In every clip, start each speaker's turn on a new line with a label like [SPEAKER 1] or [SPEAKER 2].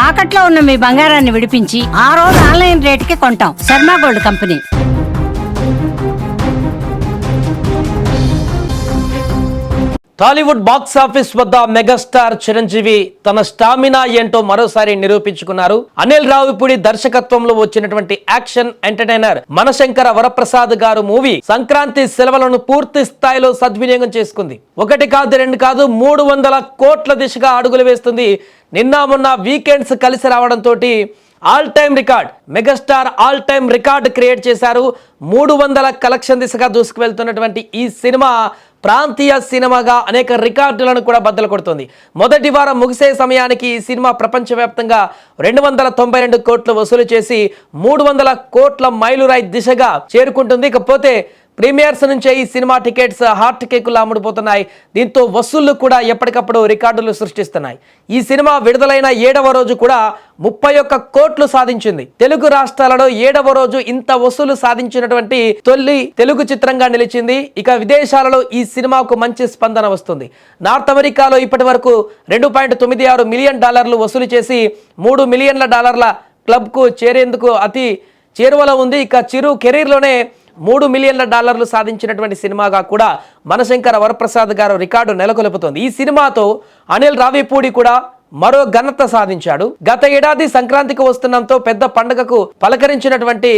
[SPEAKER 1] తాకట్లో ఉన్న మీ బంగారాన్ని విడిపించి ఆ రోజు ఆన్లైన్ రేటుకి కొంటాం. Sharma gold company.
[SPEAKER 2] Tollywood box office వద్ద మెగాస్టార్ చిరంజీవి తన స్టామినా ఏంటో మరోసారి నిరూపించుకున్నారు. అనిల్ రావిపూడి దర్శకత్వంలో వచ్చినటువంటి యాక్షన్ ఎంటర్టైనర్ మనశంకర వరప్రసాద్ గారు మూవీ సంక్రాంతి సెలవులను పూర్తి స్థాయిలో సద్వినియోగం చేసుకుంది. ఒకటి కాదు, రెండు కాదు, 300 కోట్ల దిశగా అడుగులు వేస్తుంది. నిన్న మొన్న వీకెండ్స్ కలిసి రావడంతో all time record, megastar all time record create చేశారు. 300 కలెక్షన్ దిశగా దూసుకువెళ్తున్నటువంటి ఈ సినిమా ప్రాంతీయ సినిమాగా అనేక రికార్డులను కూడా బద్దలు కొడుతుంది. మొదటి వారం ముగిసే సమయానికి ఈ సినిమా ప్రపంచవ్యాప్తంగా 292 కోట్లు వసూలు చేసి 300 కోట్ల మైలురాయి దిశగా చేరుకుంటుంది. ఇకపోతే ప్రీమియర్స్ నుంచే ఈ సినిమా టికెట్స్ హార్ట్ కేకులా అమ్ముడుపోతున్నాయి. దీంతో వసూళ్లు కూడా ఎప్పటికప్పుడు రికార్డులు సృష్టిస్తున్నాయి. ఈ సినిమా విడుదలైన 7వ రోజు కూడా 31 కోట్లు సాధించింది. తెలుగు రాష్ట్రాలలో 7వ రోజు ఇంత వసూలు సాధించినటువంటి తొలి తెలుగు చిత్రంగా నిలిచింది. ఇక విదేశాలలో ఈ సినిమాకు మంచి స్పందన వస్తుంది. నార్త్ అమెరికాలో ఇప్పటి వరకు $2.96 మిలియన్ వసూలు చేసి $3 మిలియన్ల క్లబ్కు చేరేందుకు అతి చేరువలో ఉంది. ఇక చిరు కెరీర్లోనే $3 మిలియన్ల సాధించినటువంటి సినిమాగా కూడా మనశంకర వరప్రసాద్ గారు రికార్డు నెలకొల్పుతోంది. ఈ సినిమాతో అనిల్ రావిపూడి కూడా మరో ఘనత సాధించాడు. గత ఏడాది సంక్రాంతికి వస్తున్నంతో పెద్ద పండుగకు పలకరించినటువంటి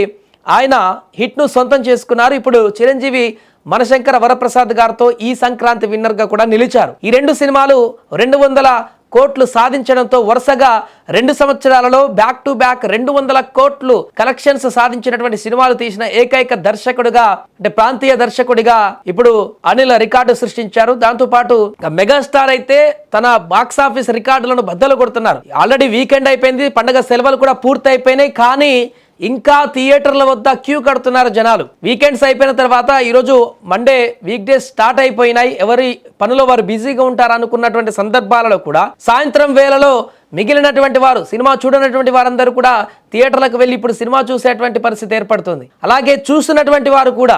[SPEAKER 2] ఆయన హిట్ను సొంతం చేసుకున్నారు. ఇప్పుడు చిరంజీవి మనశంకర వరప్రసాద్ గారితో ఈ సంక్రాంతి విన్నర్గా కూడా నిలిచారు. ఈ రెండు సినిమాలు 200 కోట్లు సాధించడంతో వరుసగా 2 సంవత్సరాలలో బ్యాక్ టు బ్యాక్ 200 కోట్లు కలెక్షన్స్ సాధించినటువంటి సినిమాలు తీసిన ఏకైక దర్శకుడిగా, అంటే ప్రాంతీయ దర్శకుడిగా ఇప్పుడు అనిల్ రికార్డు సృష్టించారు. దాంతో పాటు మెగాస్టార్ అయితే తన బాక్స్ ఆఫీస్ రికార్డులను బద్దలు కొడుతున్నారు. ఆల్రెడీ వీకెండ్ అయిపోయింది, పండుగ సెలవులు కూడా పూర్తి అయిపోయినాయి. కానీ ఇంకా థియేటర్ల వద్ద క్యూ కడుతున్నారు జనాలు. వీకెండ్స్ అయిపోయిన తర్వాత ఈరోజు మండే వీక్ డేస్ స్టార్ట్ అయిపోయినాయి. ఎవరి పనులో వారు బిజీగా ఉంటారు అనుకున్నటువంటి సందర్భాలలో కూడా సాయంత్రం వేళలో మిగిలినటువంటి వారు, సినిమా చూడనటువంటి వారందరూ కూడా థియేటర్లకు వెళ్ళి ఇప్పుడు సినిమా చూసేటువంటి పరిస్థితి ఏర్పడుతుంది. అలాగే చూసినటువంటి వారు కూడా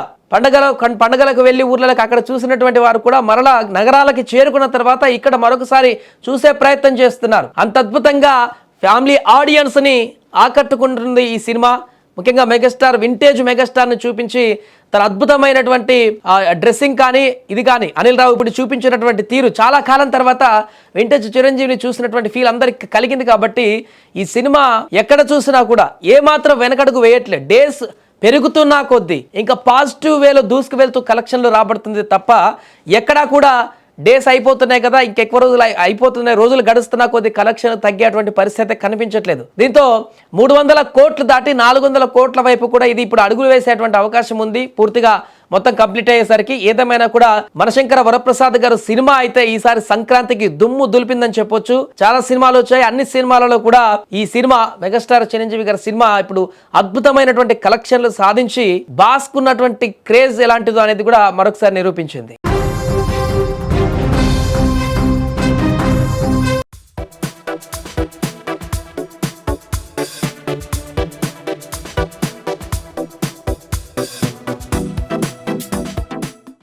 [SPEAKER 2] పండగలకు వెళ్ళి ఊర్లకు అక్కడ చూసినటువంటి వారు కూడా మరలా నగరాలకి చేరుకున్న తర్వాత ఇక్కడ మరొకసారి చూసే ప్రయత్నం చేస్తున్నారు. అంత అద్భుతంగా ఫ్యామిలీ ఆడియన్స్ ని ఆకట్టుకుంటుంది ఈ సినిమా. ముఖ్యంగా మెగాస్టార్, వింటేజ్ మెగాస్టార్ని చూపించి తన అద్భుతమైనటువంటి డ్రెస్సింగ్ కానీ ఇది కానీ అనిల్ రావిపూడి చూపించినటువంటి తీరు చాలా కాలం తర్వాత వింటేజ్ చిరంజీవిని చూసినటువంటి ఫీల్ అందరికి కలిగింది. కాబట్టి ఈ సినిమా ఎక్కడ చూసినా కూడా ఏమాత్రం వెనకడుగు వేయట్లేదు. డేస్ పెరుగుతున్నా కొద్దీ ఇంకా పాజిటివ్ వేలో దూసుకు వెళ్తూ కలెక్షన్లు రాబడుతుంది తప్ప ఎక్కడా కూడా డేస్ అయిపోతున్నాయి కదా, ఇంకెక్కువ రోజులు అయిపోతున్నాయి, రోజులు గడుస్తున్నా కొద్ది కలెక్షన్ తగ్గేటువంటి పరిస్థితి కనిపించట్లేదు. దీంతో 300 కోట్లు దాటి 400 కోట్ల వైపు కూడా ఇది ఇప్పుడు అడుగులు వేసేటువంటి అవకాశం ఉంది. పూర్తిగా మొత్తం కంప్లీట్ అయ్యేసరికి ఏదేమైనా కూడా మనశంకర వరప్రసాద్ గారు సినిమా అయితే ఈసారి సంక్రాంతికి దుమ్ము దులిపిందని చెప్పొచ్చు. చాలా సినిమాలు వచ్చాయి, అన్ని సినిమాలలో కూడా ఈ సినిమా మెగాస్టార్ చిరంజీవి గారి సినిమా ఇప్పుడు అద్భుతమైనటువంటి కలెక్షన్లు సాధించి బాస్కున్నటువంటి క్రేజ్ ఎలాంటిదో అనేది కూడా మరొకసారి నిరూపించింది.